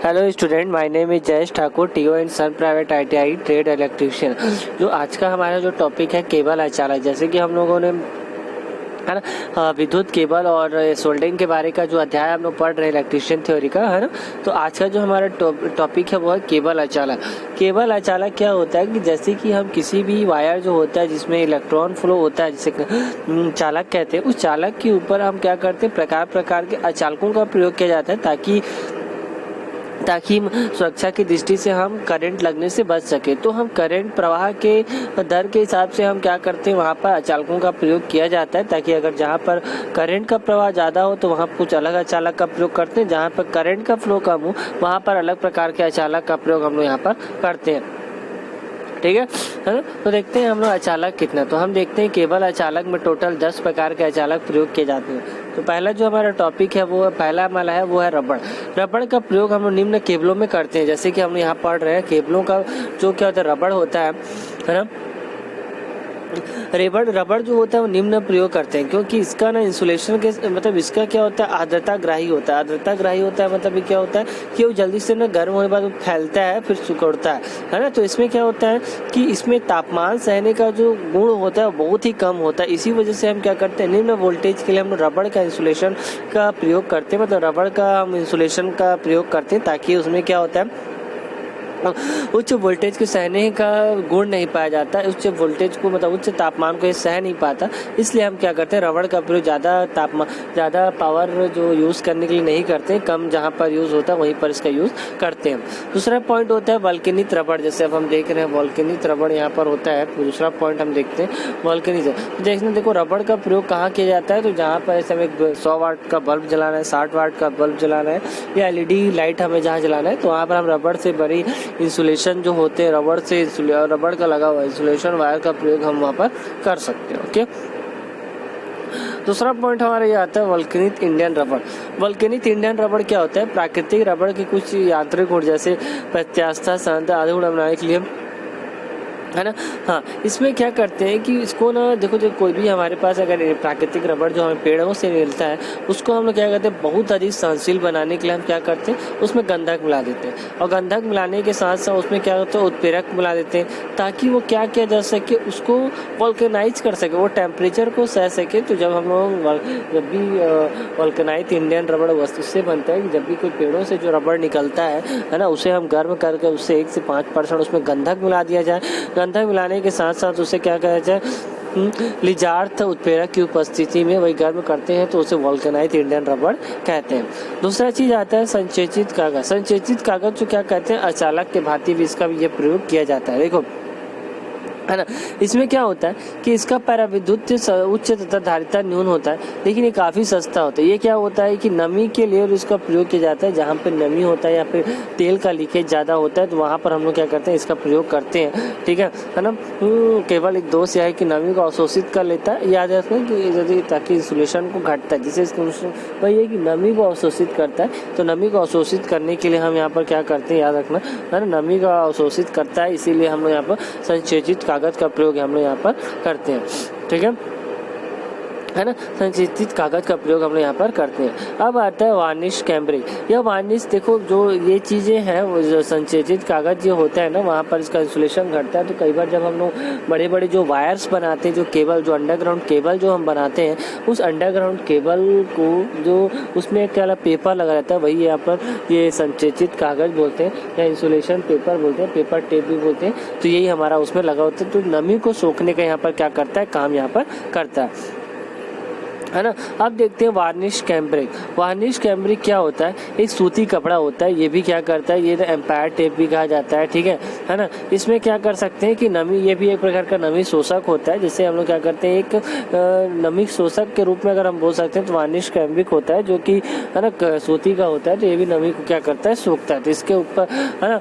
Hello student, my name is Jayesh Thakur, TO and sun private ITI trade electrician. जो आज का हमारा जो टॉपिक है केबल अचालक, जैसे कि हम लोगों ने है ना विद्युत केबल और सोल्डरिंग के बारे का जो अध्याय हम लोग पढ़ रहे हैं इलेक्ट्रीशियन थ्योरी का, है ना। तो आज का जो हमारा टॉपिक है वो है केबल अचालक। केबल अचालक क्या होता है कि जैसे कि हम किसी भी वायर जो होता है जिसमें इलेक्ट्रॉन फ्लो होता है, जिसे चालक कहते हैं, उस चालक के ऊपर हम क्या करते हैं, प्रकार प्रकार के अचालकों का प्रयोग किया जाता है ताकि सुरक्षा की दृष्टि से हम करंट लगने से बच सके। तो हम करंट प्रवाह के दर के हिसाब से हम क्या करते हैं, वहाँ पर अचालकों का प्रयोग किया जाता है, ताकि अगर जहाँ पर करंट का प्रवाह ज़्यादा हो तो वहाँ कुछ अलग अचालक का प्रयोग करते हैं, जहाँ पर करंट का फ्लो कम हो वहाँ पर अलग प्रकार के अचालक का प्रयोग हम लोग यहाँ पर करते हैं। ठीक है ना। तो देखते हैं हम लोग अचालक कितना। तो हम देखते हैं केबल अचालक में टोटल 10 प्रकार के अचालक प्रयोग किए जाते हैं। तो पहला जो हमारा टॉपिक है वो पहला वाला है वो है रबड़। रबड़ का प्रयोग हम लोग निम्न केबलों में करते हैं। जैसे कि हम यहाँ पढ़ रहे हैं केबलों का जो क्या होता है, रबड़ होता है ना। रबड़ जो होता है वो निम्न प्रयोग करते हैं, क्योंकि इसका ना इंसुलेशन के मतलब इसका क्या होता है, आर्द्रताग्राही होता है। आर्द्रताग्राही होता है मतलब ये क्या होता है कि वो जल्दी से ना गर्म होने के बाद फैलता है फिर सिकुड़ता है ना। तो इसमें क्या होता है कि इसमें तापमान सहने का जो गुण होता है वो बहुत ही कम होता है। इसी वजह से हम क्या करते हैं, निम्न वोल्टेज के लिए हम रबड़ का इंसुलेशन का प्रयोग करते हैं, मतलब रबड़ का हम इंसुलेशन का प्रयोग करते हैं, ताकि उसमें क्या होता है उच्च वोल्टेज को सहने का गुण नहीं पाया जाता है। उच्च वोल्टेज को मतलब उच्च तापमान को ये सह नहीं पाता, इसलिए हम क्या करते हैं, रबड़ का प्रयोग ज़्यादा पावर जो यूज़ करने के लिए नहीं करते, कम जहाँ पर यूज़ होता है वहीं पर इसका यूज़ करते हैं। दूसरा पॉइंट होता है वल्केनिक रबड़। जैसे अब हम देख रहे हैं वल्केनिक रबड़ यहाँ पर होता है। दूसरा पॉइंट हम देखते हैं वल्केनिक। देखो रबड़ का प्रयोग कहाँ किया जाता है, तो जहाँ पर ऐसे हमें 100 वाट का बल्ब जलाना है, 60 वाट का बल्ब जलाना है, या एलईडी लाइट हमें जहाँ जलाना है, तो वहाँ पर हम रबड़ से बड़ी इंसुलेशन जो होते हैं, रबड़ का लगा हुआ इंसुलेशन वायर का प्रयोग हम वहाँ पर कर सकते हैं। ओके, दूसरा पॉइंट हमारा ये आता है वल्केनिक इंडियन रबड़। वल्केनिक इंडियन रबड़ क्या होता है, प्राकृतिक रबड़ के कुछ यांत्रिक गुण जैसे प्रत्यास्था सांद्रता आदि गुण बनाने के लिए, है ना। हाँ, इसमें क्या करते हैं कि इसको ना देखो, जो कोई भी हमारे पास अगर प्राकृतिक रबड़ जो हमें पेड़ों से मिलता है उसको हम लोग क्या करते हैं, बहुत अधिक सहनशील बनाने के लिए हम क्या करते हैं, उसमें गंधक मिला देते हैं। और गंधक मिलाने के साथ साथ उसमें क्या होता है, उत्प्रेरक मिला देते हैं, ताकि वो क्या किया जा सके, उसको वल्केनाइज कर सके, वो टेम्परेचर को सह सके। तो जब हम लोग जब भी वल्केनाइज इंडियन रबड़ वस्तु से बनता है कि जब भी कोई पेड़ों से जो रबड़ निकलता है ना, उसे हम गर्म करके उससे 1 से 5% उसमें गंधक मिला दिया जाए। गंधक मिलाने के साथ साथ उसे क्या कहा जाए, लिजार्थ उत्प्रेरक की उपस्थिति में वही गर्म करते हैं, तो उसे वल्केनाइज इंडियन रबड़ कहते हैं। दूसरा चीज आता है संचेचित कागज। संचेचित कागज जो क्या कहते हैं, अचालक के भांति भी इसका भी ये प्रयोग किया जाता है। देखो, है ना, इसमें क्या होता है कि इसका पराविद्युत उच्च तथा धारिता न्यून होता है, लेकिन ये काफ़ी सस्ता होता है। ये क्या होता है कि नमी के लिए इसका प्रयोग किया जाता है, जहाँ पे नमी होता है या फिर तेल का लीकेज ज़्यादा होता है, तो वहाँ पर हम लोग क्या करते हैं, इसका प्रयोग करते हैं। ठीक है ना। केवल एक दोष यह है कि नमी को अवशोषित कर लेता है, याद रखना कि यदि ताकि इंसुलेशन को घटता है, जिससे वही है कि नमी को अवशोषित करता है। तो नमी को अवशोषित करने के लिए हम यहाँ पर क्या करते हैं, याद रखना, है ना, नमी का अवशोषित करता है, इसीलिए हम लोग यहाँ पर संचेचित कागज का प्रयोग हम लोग यहाँ पर करते हैं। ठीक है ना, संचेचित कागज का प्रयोग हम लोग यहाँ पर करते हैं। अब आता है वार्निश कैम्ब्रिक। यह वार्निश, देखो जो ये चीज़ें हैं, वो जो संचेचित कागज जो होता है ना, वहाँ पर इसका इंसुलेशन घटता है। तो कई बार जब हम लोग बड़े बड़े जो वायर्स बनाते हैं, जो केबल, जो अंडरग्राउंड केबल जो हम बनाते हैं, उस अंडरग्राउंड केबल को जो उसमें क्या पेपर लगा रहता है, वही यहाँ पर ये संचेचित कागज बोलते हैं, या इंसुलेशन पेपर बोलते हैं, पेपर टेप भी बोलते हैं। तो यही हमारा उसमें लगा होता है, तो नमी को सोखने का यहाँ पर क्या करता है, काम यहाँ पर करता है ना। अब देखते हैं वार्निश कैम्ब्रिक। वार्निश कैम्ब्रिक क्या होता है, एक सूती कपड़ा होता है, ये भी क्या करता है, ये एम्पायर टेप भी कहा जाता है। ठीक है ना। इसमें क्या कर सकते हैं कि नमी, ये भी एक प्रकार का नमी शोषक होता है, जिससे हम लोग क्या करते हैं, एक नमी शोषक के रूप में अगर हम बोल सकते हैं, तो वार्निश कैम्ब्रिक होता है, जो कि है ना सूती का होता है। तो ये भी नमी को क्या करता है, सोखता है। तो इसके ऊपर है ना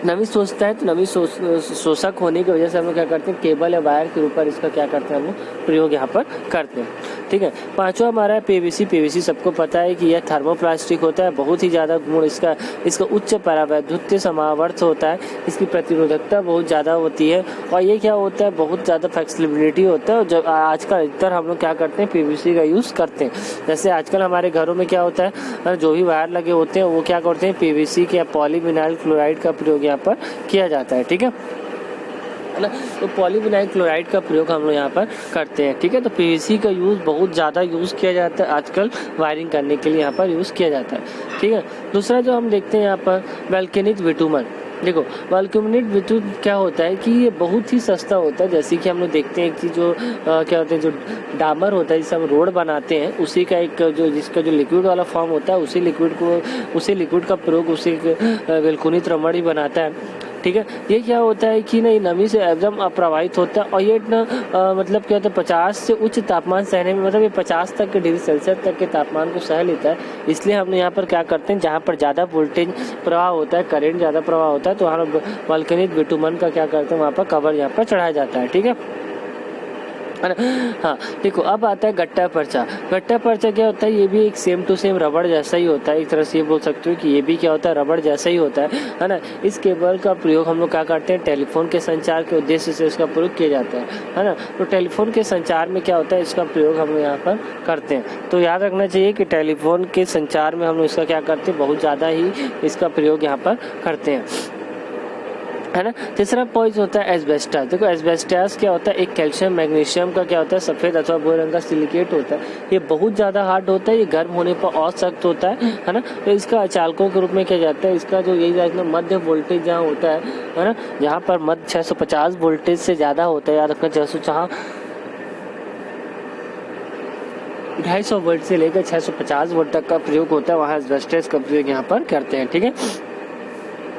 नमी सोचता है तो नमी शोषक होने की वजह से हम लोग क्या करते हैं, केबल या वायर के ऊपर इसका क्या करते हैं हम लोग प्रयोग यहाँ पर करते हैं। ठीक है, पांचवा हमारा है पीवीसी। पीवीसी सबको पता है कि यह थर्मोप्लास्टिक होता है, बहुत ही ज़्यादा गुण इसका उच्च परावैद्युत समावर्त होता है, इसकी प्रतिरोधकता बहुत ज़्यादा होती है और ये क्या होता है, बहुत ज़्यादा फ्लेक्सिबिलिटी होता है। और जब आजकल अधिकतर हम लोग क्या करते हैं, पीवीसी का यूज़ करते हैं। जैसे आजकल हमारे घरों में क्या होता है, जो भी वायर लगे होते हैं वो क्या करते हैं, पीवीसी के या पॉलीविनाइल क्लोराइड का प्रयोग यहाँ पर किया जाता है। ठीक है ना, तो पॉलीविनाइल क्लोराइड का प्रयोग हम लोग यहाँ पर करते हैं। ठीक है, तो पीवीसी का यूज़ बहुत ज़्यादा यूज़ किया जाता है आजकल, वायरिंग करने के लिए यहाँ पर यूज़ किया जाता है। ठीक है, दूसरा जो हम देखते हैं यहाँ पर वल्केनिक बिटुमन। देखो, वल्केनिक बिटुमन क्या होता है कि ये बहुत ही सस्ता होता है। जैसे कि हम लोग देखते हैं कि जो क्या होते हैं, जो डामर होता है जिससे हम रोड बनाते हैं, उसी का एक जिसका जो लिक्विड वाला फॉर्म होता है, उसी लिक्विड का प्रयोग उसी वल्केनिक रमण ही बनाता है। ठीक है, ये क्या होता है कि नहीं, नमी से एकदम अप्रभावित होता है और ये ना मतलब क्या होता है, 50 से उच्च तापमान सहने में, मतलब ये 50 तक के डिग्री सेल्सियस तक के तापमान को सह लेता है। इसलिए हम यहाँ पर क्या करते हैं, जहाँ पर ज़्यादा वोल्टेज प्रवाह होता है, करंट ज़्यादा प्रवाह होता है, तो वहाँ वल्केनिक बिटुमन का क्या करते हैं, वहाँ पर कवर यहाँ पर चढ़ाया जाता है। ठीक है, हाँ देखो, अब आता है गट्टा पर्चा। गट्टा पर्चा क्या होता है, ये भी एक सेम टू सेम रबड़ जैसा ही होता है। एक तरह से ये बोल सकते हो कि ये भी क्या होता है, रबड़ जैसा ही होता है ना। इस केबल का प्रयोग हम लोग क्या करते हैं, टेलीफोन के संचार के उद्देश्य से इसका प्रयोग किया जाता है ना। तो टेलीफोन के संचार में क्या होता है, इसका प्रयोग हम लोग यहाँ पर करते हैं। तो याद रखना चाहिए कि टेलीफोन के संचार में हम लोग इसका क्या करते हैं, बहुत ज़्यादा ही इसका प्रयोग यहाँ पर करते हैं, है ना। तीसरा पॉइंट होता है एस्बेस्टस। देखो, एस्बेस्टस क्या होता है, एक कैल्शियम मैग्नीशियम का क्या होता है, सफ़ेद अथवा भूरे रंग का सिलिकेट होता है। ये बहुत ज़्यादा हार्ड होता है, ये गर्म होने पर और सख्त होता है ना। तो इसका अचालकों के रूप में किया जाता है। इसका जो यही जाता है, मध्य वोल्टेज जहाँ होता है ना, जहाँ पर मध्य 650 वोल्टेज से ज़्यादा होता है, याद रखना 250 वोल्ट से लेकर 650 वोल्ट तक का प्रयोग होता है, वहाँ एस्बेस्टस का प्रयोग यहाँ पर करते हैं। ठीक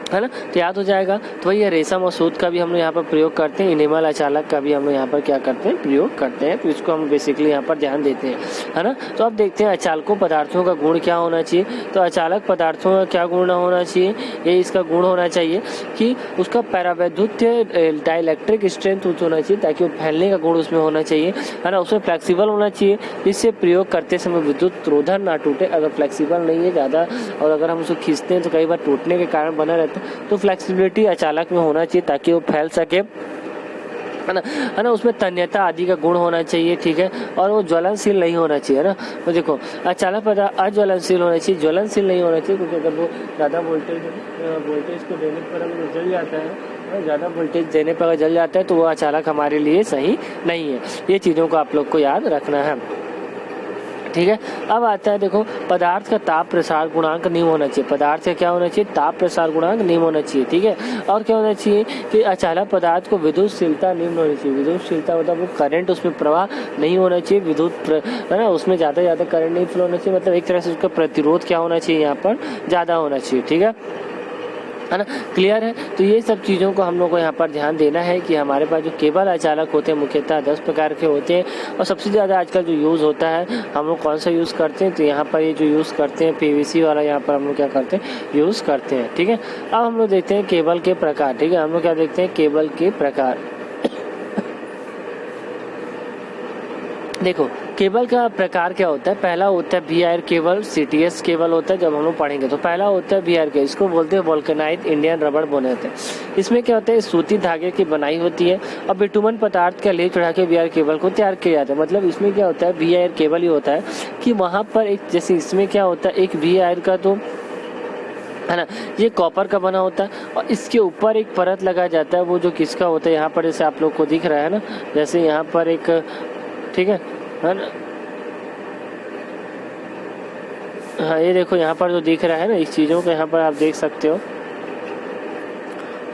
है ना, तो याद हो जाएगा। तो वही रेशम और सूत का भी हम लोग यहाँ पर प्रयोग करते हैं, इनेमल अचालक का भी हम लोग यहाँ पर क्या करते हैं, प्रयोग करते हैं। तो इसको हम बेसिकली यहाँ पर ध्यान देते हैं, है ना। तो अब देखते हैं अचालकों पदार्थों का गुण क्या होना चाहिए। तो अचालक पदार्थों का क्या गुण होना चाहिए, ये इसका गुण होना चाहिए कि उसका पैरावैद्युत डाइलेक्ट्रिक स्ट्रेंथ उच्च होना चाहिए, ताकि वो फैलने का गुण उसमें होना चाहिए, है ना। उसमें फ्लेक्सिबल होना चाहिए, जिससे प्रयोग करते समय विद्युत रोधन ना टूटे। अगर फ्लेक्सिबल नहीं है ज़्यादा और अगर हम उसको खींचते हैं तो कई बार टूटने के कारण बना रहता है। तो फ्लेक्सिबिलिटी अचालक में होना चाहिए ताकि वो फैल सके, है ना। उसमें तन्यता आदि का गुण होना चाहिए। ठीक है, और वो ज्वलनशील नहीं होना चाहिए, है ना। तो देखो, अचालक पदार्थ अज्वलनशील होना चाहिए, ज्वलनशील नहीं होना चाहिए, क्योंकि अगर वो ज़्यादा वोल्टेज को देने पर अगर जल जाता है, ज़्यादा वोल्टेज देने पर अगर जल जाता है तो वो अचालक हमारे लिए सही नहीं है। ये चीज़ों को आप लोग को याद रखना है। ठीक है, अब आता है देखो, पदार्थ का ताप प्रसार गुणांक निम्न होना चाहिए। पदार्थ का क्या होना चाहिए, ताप प्रसार गुणांक निम्न होना चाहिए। ठीक है, और क्या होना चाहिए कि अचालक पदार्थ को विद्युतशीलता निम्न होनी चाहिए। विद्युतशीलता मतलब वो करंट उसमें प्रवाह नहीं होना चाहिए, है ना, उसमें ज़्यादा करंट नहीं फ्लो होना चाहिए, मतलब एक तरह से उसका प्रतिरोध क्या होना चाहिए, यहाँ पर ज़्यादा होना चाहिए। ठीक है ना, क्लियर है। तो ये सब चीज़ों को हम लोग को यहाँ पर ध्यान देना है कि हमारे पास जो केबल अचालक होते हैं मुख्यतः 10 प्रकार के होते हैं, और सबसे ज़्यादा आजकल जो यूज़ होता है हम लोग कौन सा यूज़ करते हैं, तो यहाँ पर ये जो यूज़ करते हैं पीवीसी वाला, यहाँ पर हम लोग क्या करते हैं, यूज़ करते हैं। ठीक है, अब हम लोग देखते हैं केबल के प्रकार। ठीक है, हम लोग क्या देखते हैं, केबल के प्रकार। देखो, केबल का प्रकार क्या होता है, पहला होता है VIR cable, CTS cable होता है। जब हम लोग पढ़ेंगे तो पहला होता है वी आयर केबल, इसको बोलते हैं वोल्केनाइज्ड इंडियन रबड़ बोने होते हैं। इसमें क्या होता है, सूती धागे की बनाई होती है और बिटुमन पदार्थ का लेप चढ़ा के वी आयर केबल को तैयार किया जाता है। मतलब इसमें क्या होता है, वी आयर केबल ही होता है कि वहाँ पर एक, जैसे इसमें क्या होता है, एक वी आयर का तो है ना, ये कॉपर का बना होता है और इसके ऊपर एक परत लगा जाता है, वो जो किसका होता है, यहाँ पर जैसे आप लोग को दिख रहा है ना, जैसे यहाँ पर एक, ठीक है ना, हाँ ये देखो यहाँ पर जो दिख रहा है ना, इस चीज़ों को यहाँ पर आप देख सकते हो,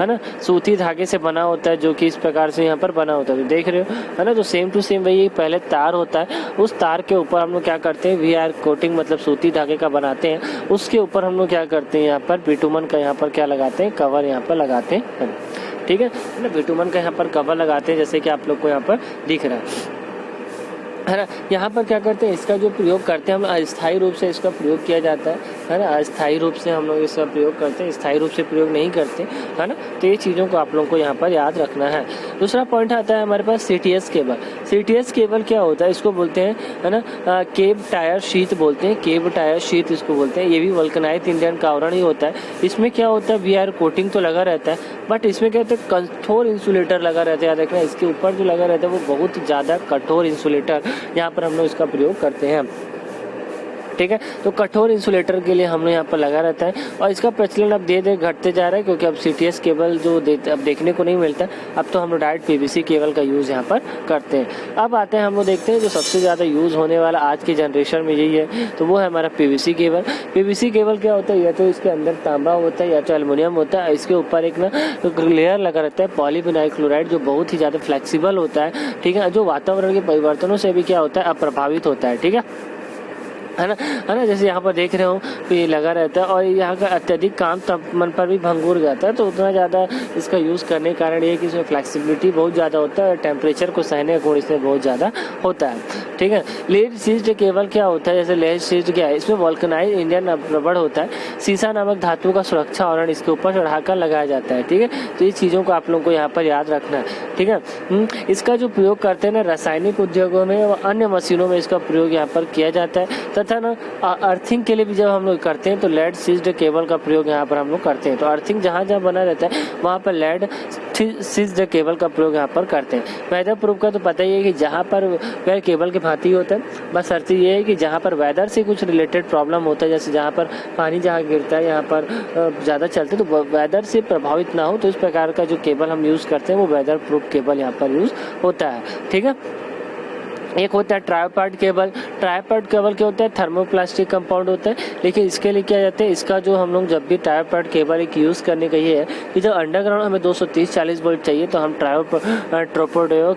है ना, सूती धागे से बना होता है, जो कि इस प्रकार से यहाँ पर बना होता है, तो देख रहे हो, है ना। तो सेम टू सेम वही पहले तार होता है, उस तार के ऊपर हम लोग क्या करते हैं, वी आर कोटिंग मतलब सूती धागे का बनाते हैं, उसके ऊपर हम लोग क्या करते हैं, यहाँ पर बिटुमन का यहाँ पर क्या लगाते हैं, कवर यहाँ पर लगाते हैं। ठीक है ना, बिटुमन का यहाँ पर कवर लगाते हैं, जैसे कि आप लोग को यहाँ पर दिख रहा है। है ना। यहाँ पर क्या करते हैं, इसका जो प्रयोग करते हैं हम अस्थायी रूप से इसका प्रयोग किया जाता है ना। अस्थायी रूप से हम लोग इसका प्रयोग करते हैं, स्थायी रूप से प्रयोग नहीं करते, है ना। तो ये चीज़ों को आप लोगों को यहाँ पर याद रखना है। दूसरा पॉइंट आता है हमारे पास CTS केबल। CTS केबल क्या होता है, इसको बोलते हैं, है ना, केब टायर शीट बोलते हैं, केब टायर शीट इसको बोलते हैं। ये भी वल्कनाइज्ड इंडियन कावरण ही होता है। इसमें क्या होता है, VR कोटिंग तो लगा रहता है, बट इसमें क्या होता है, कठोर इंसुलेटर लगा रहता है। याद रखना, इसके ऊपर जो लगा रहता है वो बहुत ज़्यादा कठोर इंसुलेटर यहाँ पर हम लोग इसका प्रयोग करते हैं, ठीक है। तो कठोर इंसुलेटर के लिए हम लोग यहाँ पर लगा रहता है, और इसका प्रचलन अब धीरे धीरे घटते जा रहा है, क्योंकि अब CTS केबल जो अब देखने को नहीं मिलता। अब तो हम लोग डायरेक्ट PVC केबल का यूज़ यहाँ पर करते हैं। अब आते हैं, हम लोग देखते हैं जो सबसे ज़्यादा यूज़ होने वाला आज की जनरेशन में यही है, तो वो है हमारा PVC केबल। PVC केबल क्या होता है, या तो इसके अंदर तांबा होता है या तो एल्युमिनियम होता है। इसके ऊपर एक ना लेयर लगा रहता है पॉलीविनाइल क्लोराइड, जो बहुत ही ज़्यादा फ्लेक्सिबल होता है, ठीक है, जो वातावरण के परिवर्तनों से भी क्या होता है, अप्रभावित होता है, ठीक है ना। जैसे यहाँ पर देख रहे हो ये लगा रहता है, और यहाँ का अत्यधिक काम तापमान पर भी भंगुर जाता है। तो उतना ज़्यादा इसका यूज़ करने के कारण ये कि इसमें फ्लेक्सिबिलिटी बहुत ज़्यादा होता है, और टेम्परेचर को सहने का गुण इसमें बहुत ज़्यादा होता है, ठीक है। लेड सीज्ड केबल क्या होता है, जैसे लेड सीज्ड क्या है, इसमें वल्कनाइज्ड इंडियन रबड़ होता है, सीसा नामक धातु का सुरक्षा आवरण इसके ऊपर चढ़ाकर लगाया जाता है, ठीक है। तो ये चीज़ों को आप लोगों को यहाँ पर याद रखना है, ठीक है। इसका जो प्रयोग करते हैं ना, रासायनिक उद्योगों में व अन्य मशीनों में इसका प्रयोग यहाँ पर किया जाता है, तथा ना अर्थिंग के लिए भी जब हम लोग करते हैं तो लेड सीज्ड केबल का प्रयोग यहाँ पर हम लोग करते हैं। तो अर्थिंग जहाँ जहाँ बना रहता है वहाँ पर लेड सीज्ड केबल का प्रयोग यहाँ पर करते हैं। वेदर प्रूफ का तो पता ही है कि जहाँ पर वह केबल के भांति होता है, बस अर्थ ये है कि जहाँ पर वेदर से कुछ रिलेटेड प्रॉब्लम होता है, जैसे जहाँ पर पानी जहाँ गिरता है, यहाँ पर ज़्यादा चलते हैं, तो वेदर से प्रभावित ना हो, तो इस प्रकार का जो केबल हम यूज़ करते हैं वो वेदर प्रूफ केबल यहाँ पर यूज़ होता है, ठीक है। एक होता है ट्राइपार्ट केबल। ट्राइपार्ट केबल क्या होता है, थर्मोप्लास्टिक कंपाउंड होता है, लेकिन इसके लिए क्या जाते हैं, इसका जो हम लोग जब भी ट्राइपार्ट केबल एक यूज़ करने का ये है कि जब अंडरग्राउंड हमें 230-40 वोल्ट चाहिए, तो हम ट्रोपोडियोर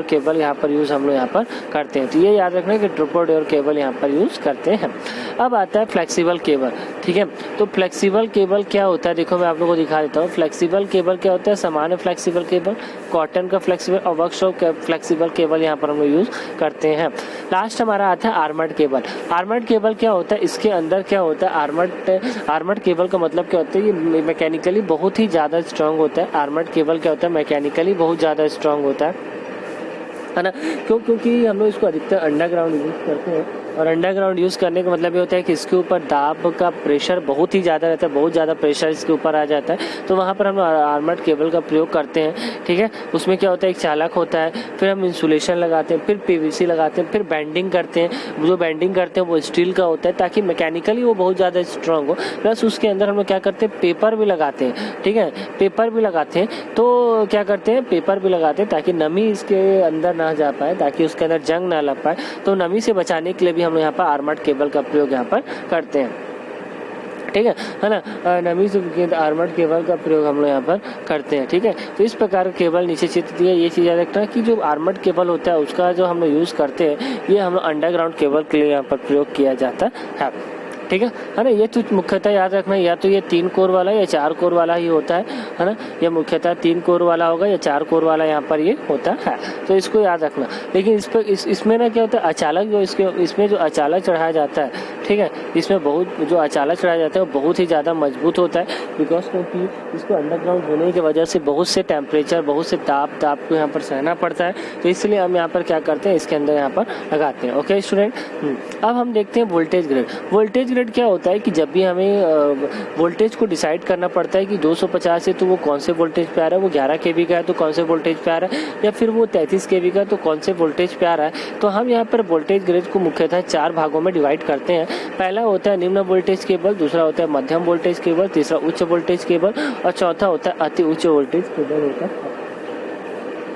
केबल यहाँ पर यूज़ हम लोग यहाँ पर करते हैं। तो ये याद रखना कि ट्रोपोडियोर केबल यहाँ पर यूज़ करते हैं। अब आता है फ्लेक्सिबल केबल, ठीक है। तो फ्लेक्सिबल केबल क्या होता है, देखो मैं आप लोगों को दिखा देता हूँ। फ्लेक्सिबल केबल क्या होता है, सामान्य फ्लेक्सिबल केबल, कॉटन का फ्लेक्सिबल और वर्कशॉप फ्लेक्सिबल केबल यहाँ पर हम लोग यूज़ करते हैं। लास्ट हमारा आता है आर्मर्ड केबल। आर्मर्ड केबल क्या होता है, इसके अंदर क्या होता है, आर्मर्ड केबल का मतलब क्या होता है, ये मैकेनिकली बहुत ही ज़्यादा स्ट्रांग होता है। आर्मर्ड केबल क्या होता है, मैकेनिकली बहुत ज़्यादा स्ट्रांग होता है ना। क्योंकि हम लोग इसको अधिकतर अंडरग्राउंड यूज़ करते हैं, और अंडरग्राउंड यूज़ करने का मतलब ये होता है कि इसके ऊपर दाब का प्रेशर बहुत ही ज़्यादा रहता है, बहुत ज़्यादा प्रेशर इसके ऊपर आ जाता है। तो वहाँ पर हम आर्मर्ड केबल का प्रयोग करते हैं, ठीक है। उसमें क्या होता है, एक चालक होता है, फिर हम इंसुलेशन लगाते हैं, फिर PVC लगाते हैं, फिर बैंडिंग करते हैं। जो बैंडिंग करते हैं वो स्टील का होता है, ताकि मैकेनिकली वो बहुत ज़्यादा स्ट्रांग हो। प्लस उसके अंदर हम लोग क्या करते हैं, पेपर भी लगाते हैं, ठीक है, पेपर भी लगाते हैं। तो क्या करते हैं, पेपर भी लगाते हैं ताकि नमी इसके अंदर ना जा पाए, ताकि उसके अंदर जंग ना लग पाए। तो नमी से बचाने के लिए भी हम लोग यहाँ पर आर्मर्ड केबल का प्रयोग यहाँ पर करते हैं, ठीक है ना। नमी से आर्मर्ड केबल का प्रयोग हम लोग यहाँ पर करते हैं, ठीक है। तो इस प्रकार केबल नीचे चित्र दिया। ये चीज़ याद रखना है कि जो आर्मर्ड केबल होता है उसका जो हम लोग यूज़ करते हैं, ये हम लोग अंडरग्राउंड केबल के लिए यहाँ पर प्रयोग किया जाता है, ठीक है ना। ये तो मुख्यतः याद रखना, या तो ये 3 कोर वाला या 4 कोर वाला ही होता है ना। ये मुख्यतः 3 कोर वाला होगा या 4 कोर वाला यहाँ पर ये होता है, तो इसको याद रखना। लेकिन इस पर इसमें ना क्या होता है, अचालक जो इसमें जो अचालक चढ़ाया जाता है, ठीक है, इसमें बहुत जो अचालक चढ़ाया जाता है वो बहुत ही ज़्यादा मजबूत होता है। बिकॉज क्योंकि इसको अंडरग्राउंड होने की वजह से बहुत से टेम्परेचर, बहुत से ताप को यहाँ पर सहना पड़ता है। तो इसलिए हम यहाँ पर क्या करते हैं, इसके अंदर यहाँ पर लगाते हैं। ओके स्टूडेंट, अब हम देखते हैं वोल्टेज ग्रेड। वोल्टेज ग्रेड क्या होता है कि जब भी हमें वोल्टेज को डिसाइड करना पड़ता है कि 250 है तो वो कौन से वोल्टेज पे आ रहा है, वो 11 kV का है तो कौन से वोल्टेज पे आ रहा है, या फिर वो 33 kV का तो कौन से वोल्टेज पे आ रहा है। तो हम यहाँ पर वोल्टेज ग्रेड को मुख्यतः 4 भागों में डिवाइड करते हैं। पहला होता है निम्न वोल्टेज केबल, दूसरा होता है मध्यम वोल्टेज केबल, तीसरा उच्च वोल्टेज केबल, और चौथा होता है अति उच्च वोल्टेज केबल होता है,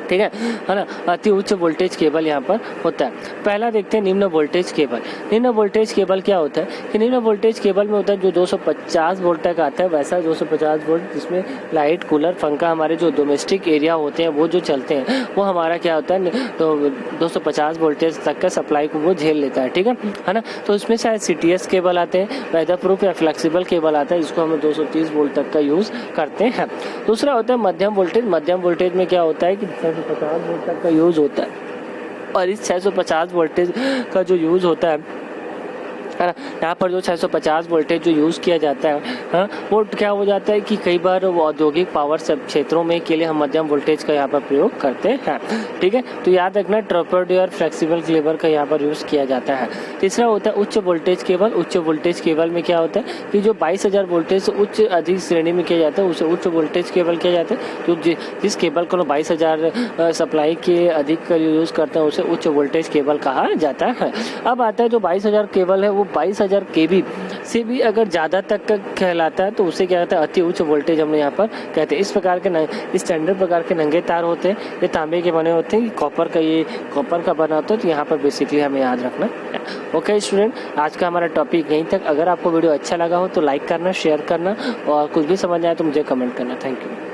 ठीक है ना। अति उच्च वोल्टेज केबल यहाँ पर होता है। पहला देखते हैं निम्न वोल्टेज केबल। निम्न वोल्टेज केबल क्या होता है कि निम्न वोल्टेज केबल में होता है जो 250 वोल्ट तक आता है, वैसा 250 वोल्ट जिसमें लाइट, कूलर, पंखा, हमारे जो डोमेस्टिक एरिया होते हैं वो जो चलते हैं, वो हमारा क्या होता है, तो 250 वोल्टेज तक का सप्लाई को वो झेल लेता है, ठीक है ना। तो उसमें शायद CTS केबल आते हैं, वेदर प्रूफ या फ्लेक्सिबल केबल आता है, जिसको हम 230 वोल्ट तक का यूज़ करते हैं। दूसरा होता है मध्यम वोल्टेज। मध्यम वोल्टेज में क्या होता है कि 50 वोल्ट तक का यूज़ होता है, और इस 650 वोल्टेज का जो यूज़ होता है ना, यहाँ पर जो 650 वोल्टेज जो यूज़ किया जाता है हाँ, वो क्या हो जाता है कि कई बार वो औद्योगिक पावर सब क्षेत्रों में के लिए हम मध्यम वोल्टेज का यहाँ पर प्रयोग करते हैं। ठीक है, तो याद रखना ट्रॉपरडी और फ्लेक्सिबल केबल का यहाँ पर यूज़ किया जाता है। तीसरा होता है उच्च वोल्टेज केबल। उच्च वोल्टेज केबल में क्या होता है कि जो 22,000 वोल्टेज से उच्च अधिक श्रेणी में किया जाता है उसे उच्च वोल्टेज केबल किया जाता है। तो जिस केबल को 22,000 सप्लाई के अधिक यूज़ करते हैं उसे उच्च वोल्टेज केबल कहा जाता है। अब आता है जो 22,000 केबल है वो 22,000 kV से भी अगर ज़्यादा तक का कहलाता है तो उसे क्या कहता है अति उच्च वोल्टेज हम यहाँ पर कहते हैं। इस प्रकार के स्टैंडर्ड प्रकार के नंगे तार होते हैं, ये तांबे के बने होते हैं, कॉपर का बना होता है। तो यहाँ पर बेसिकली हमें याद रखना है। ओके स्टूडेंट, आज का हमारा टॉपिक यहीं तक। अगर आपको वीडियो अच्छा लगा हो तो लाइक करना, शेयर करना और कुछ भी समझ आए तो मुझे कमेंट करना। Thank you.